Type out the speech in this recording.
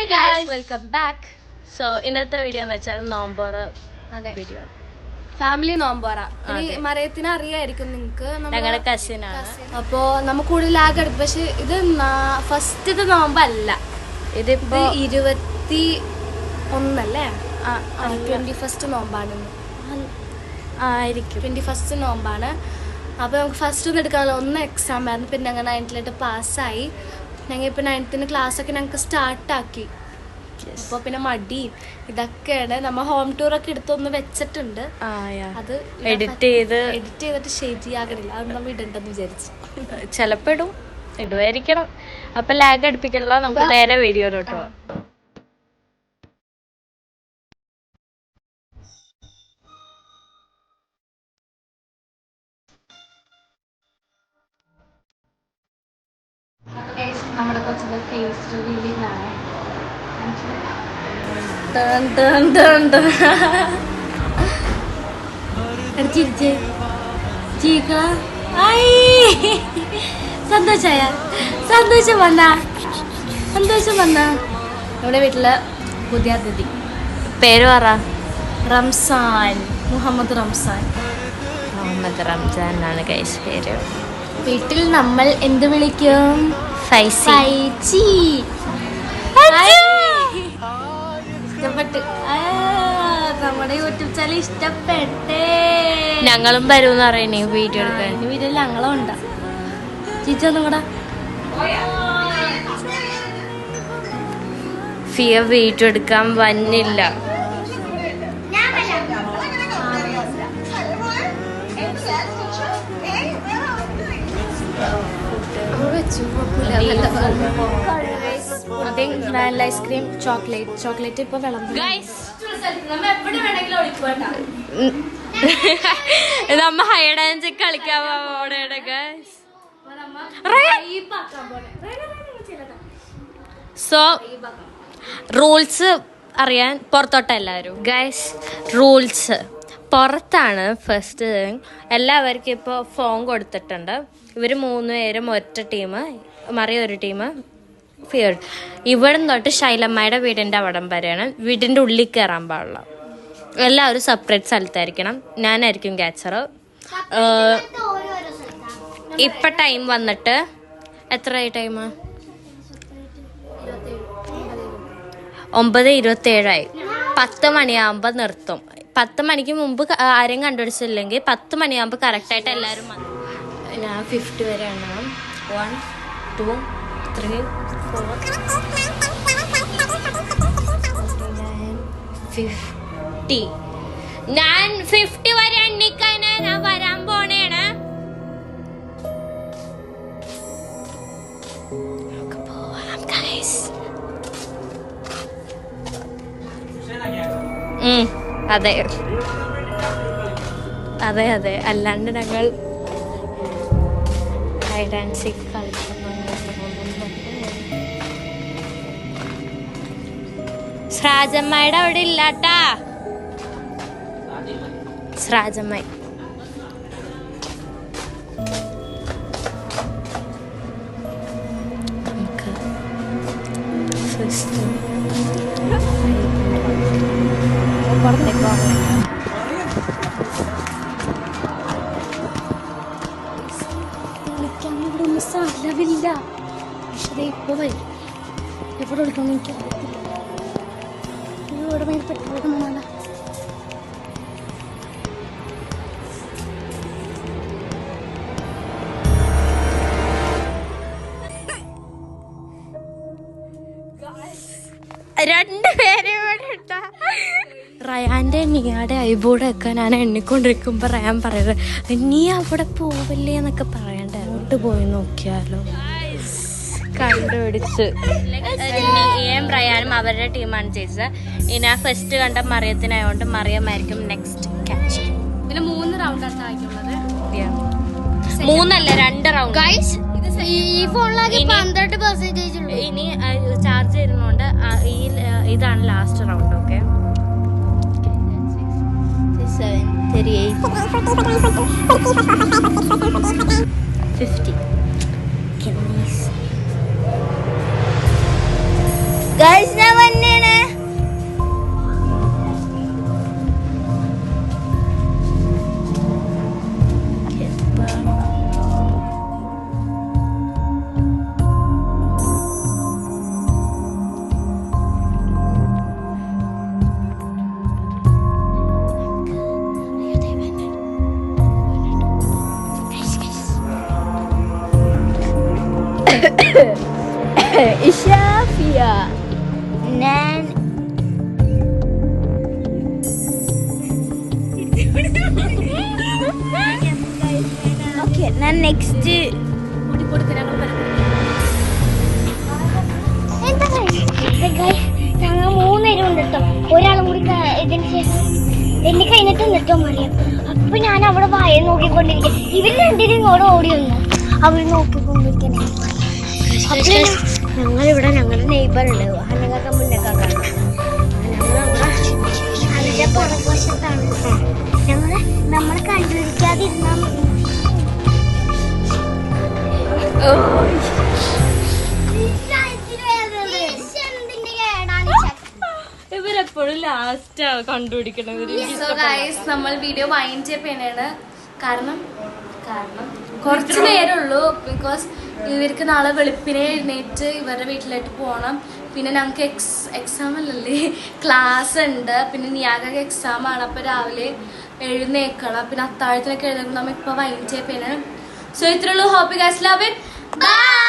Welcome back. So ഇന്നത്തെ video എന്ന് വെച്ചാൽ നോമ്പോറ വീഡിയോ, ഫാമിലി നോമ്പോറ. മറിയത്തിനെ അറിയായിരിക്കും നിങ്ങൾക്ക്, ഞങ്ങളുടെ കസിനാണ്. അപ്പോ നമുക്ക് കൂടുതൽ ആകെ എടുക്കും. പക്ഷെ ഇത് ഫസ്റ്റത്തെ നോമ്പല്ല, ഇതിപ്പോ 21 21st നോമ്പാണ് ആയിരിക്കും. 21st നോമ്പാണ്. അപ്പോൾ നമുക്ക് ഫസ്റ്റ് ഒന്നും എടുക്കാനുള്ള ഒന്ന് എക്സാം ആയിരുന്നു. പിന്നെ ഞങ്ങൾ 9th പാസ്സായി. ഞങ്ങൾ ഇപ്പോൾ 9th ക്ലാസ്സൊക്കെ ഞങ്ങൾക്ക് സ്റ്റാർട്ടാക്കി. അപ്പോൾ പിന്നെ മടി ഇതൊക്കെയാണ്. നമ്മൾ ഹോം ടൂറൊക്കെ എടുത്തൊന്ന് വെച്ചിട്ടുണ്ട്. അത് എഡിറ്റ് ചെയ്തിട്ട് ശരിയാകണില്ല. അത് നമ്മൾ ഇടണ്ടെന്ന് വിചാരിച്ചു. ചിലപ്പോൾ ഇടുമായിരിക്കണം. അപ്പൊ ലാഗ് അടുപ്പിക്കല്ല, നമുക്ക് നേരെ വീഡിയോയിലോട്ട് പോവാം. നമ്മുടെ കൊച്ചിന്റെ ഫേസ് റിവീലിംഗാണ്. സന്തോഷമായ സന്തോഷം വന്ന നമ്മുടെ വീട്ടില് പുതിയ അതിഥി. പേര് പറ. റംസാൻ, മുഹമ്മദ് റംസാൻ ആണ് ഗൈസ് പേര്. വീട്ടിൽ നമ്മൾ എന്ത് വിളിക്കും? ഫൈച്ചി. ഇഷ്ടപ്പെട്ട് നമ്മുടെ യൂട്യൂബ് ചാനൽ ഇഷ്ടപ്പെട്ടേ. ഞങ്ങളും വരുമെന്ന് പറയണേ വീഡിയോ എടുക്കാൻ. വീഡിയോയിൽ ഞങ്ങളും ഉണ്ടാ. ചീച്ചൊന്നും കൂടെ ഫിയ വീഡിയോ എടുക്കാൻ വന്നില്ല. ഐസ്ക്രീം, ചോക്ലേറ്റ് ഇപ്പൊ നമ്മ ഹൈഡ് ആൻഡ് കളിക്കാൻ പോണേണ് ഗൈസ്. സോ റൂൾസ് അറിയാൻ പുറത്തോട്ട് എല്ലാവരും ഗൈസ്. റൂൾസ് പുറത്താണ്. ഫസ്റ്റ് തിങ്, എല്ലാവർക്കും ഇപ്പോൾ ഫോൺ കൊടുത്തിട്ടുണ്ട്. ഇവർ 3 പേരും ഒറ്റ ടീം, മറിയ ഒരു ടീം, ഫിയർഡ്. ഇവിടെ തൊട്ട് ശൈലമ്മയുടെ വീടിൻ്റെ അവിടം വരെയാണ്. വീടിൻ്റെ ഉള്ളിൽ കയറാൻ പാടില്ല. എല്ലാവരും സെപ്പറേറ്റ് സ്ഥലത്തായിരിക്കണം. ഞാനായിരിക്കും ക്യാച്ചർ. ഇപ്പം ടൈം വന്നിട്ട് എത്രയായി? ടൈം 9:27. 10 മണിയാകുമ്പോൾ നിർത്തും. 10 മണിക്ക് മുമ്പ് ആരെയും കണ്ടുപിടിച്ചില്ലെങ്കിൽ 10 മണിയാകുമ്പോൾ കറക്റ്റായിട്ട് എല്ലാവരും വന്നു. ഞാൻ 50 വരെ എണ്ണണം. 1 2 3 4 50. ഞാൻ 50 വരെ എണ്ണിക്കാന് ഞാൻ വരാൻ പോണേണ്. അതെ അതെ അതെ, അല്ലാണ്ട് ഞങ്ങൾ ഹൈഡ് ആൻഡ് സീക്ക് സ്രാജമ്മയുടെ അവിടെ ഇല്ലാട്ടാ. സ്രാജമ്മ നമുക്ക് ഫസ്റ്റ് വിളിക്കാനൊന്നും സ്ഥലമില്ല. പക്ഷേ ഇപ്പൊ വരും. എവിടെ വിളിക്കണം എനിക്ക് അറിയത്തില്ല. ഇവിടെ മേൽ പെട്രോൾ. രണ്ടുപേരും റയാന്റെ നീയുടെ ഐബോർഡ് ഒക്കെ ഞാൻ എണ്ണിക്കൊണ്ടിരിക്കുമ്പോ റയാൻ പറയുന്നത് നീ അവിടെ പോവില്ലേ എന്നൊക്കെ പറയണ്ടേ. അങ്ങോട്ട് പോയി നോക്കിയാലോ. കണ്ടുപിടിച്ച് നീയും റയാനും അവരുടെ ടീമാണ് ജയിച്ചത്. ഇനി ആ ഫസ്റ്റ് കണ്ട മറിയത്തിനായോണ്ട് മറിയമായിരിക്കും നെക്സ്റ്റ് ക്യാച്ച്. പിന്നെ 3 റൗണ്ടാണ് ആയിട്ടുള്ളത്. 3 അല്ല 2 റൗണ്ട്. ഇനി ചാർജ് ചെയ്യുന്നോണ്ട് ഇതാണ് last round. Okay 50. Guys, now ഇഷാഫിയ. ഞാൻ ഓക്കെ. ഞാൻ നെക്സ്റ്റ് ഞങ്ങൾ 3 പേരും ഉണ്ട് കേട്ടോ. ഒരാളും കൂടി ഇതിന് ശേഷം എന്നെ കഴിഞ്ഞിട്ട് നിൽക്കാൻ പറയാം. അപ്പൊ ഞാൻ അവിടെ വായ നോക്കിക്കൊണ്ടിരിക്കുക. ഇവർ രണ്ടിനും ഇങ്ങോട്ട് ഓടി വന്നു. അവർ നോക്കിക്കൊണ്ടിരിക്കണേ. ഞങ്ങളിവിടെ ഞങ്ങളുടെ നെയ്ബർ ഉണ്ട്, ഹനകാക്ക മുന്നക്കാക്കാണ്. ഞങ്ങളവിടെ അതിന്റെ പുറകുവശത്താണ്. നമ്മളെ കണ്ടുപിടിക്കാതിരുന്നാൽ മതി. ഇവരെപ്പോഴും ലാസ്റ്റ് കണ്ടുപിടിക്കണത്. നമ്മൾ വീഡിയോ വൈൻഡ് ചെയ്യണാണ്. കാരണം കുറച്ച് നേരമുള്ളൂ. ബിക്കോസ് ഇവർക്ക് നാളെ വെളുപ്പിനെ എഴുന്നേറ്റ് ഇവരുടെ വീട്ടിലേക്ക് പോകണം. പിന്നെ ഞങ്ങൾക്ക് എക്സാം അല്ലല്ലേ, ക്ലാസ് ഉണ്ട്. പിന്നെ നിയാഗക്ക് എക്സാം ആണ്. അപ്പോൾ രാവിലെ എഴുന്നേക്കണം. പിന്നെ അത്താഴത്തിനൊക്കെ എഴുന്നേക്കണം. നമ്മൾ ഇപ്പോൾ വൈൻഡ് ചെയ്യണാണ്. സോ ഇത്രയുള്ളൂ. Hope you guys love it. By.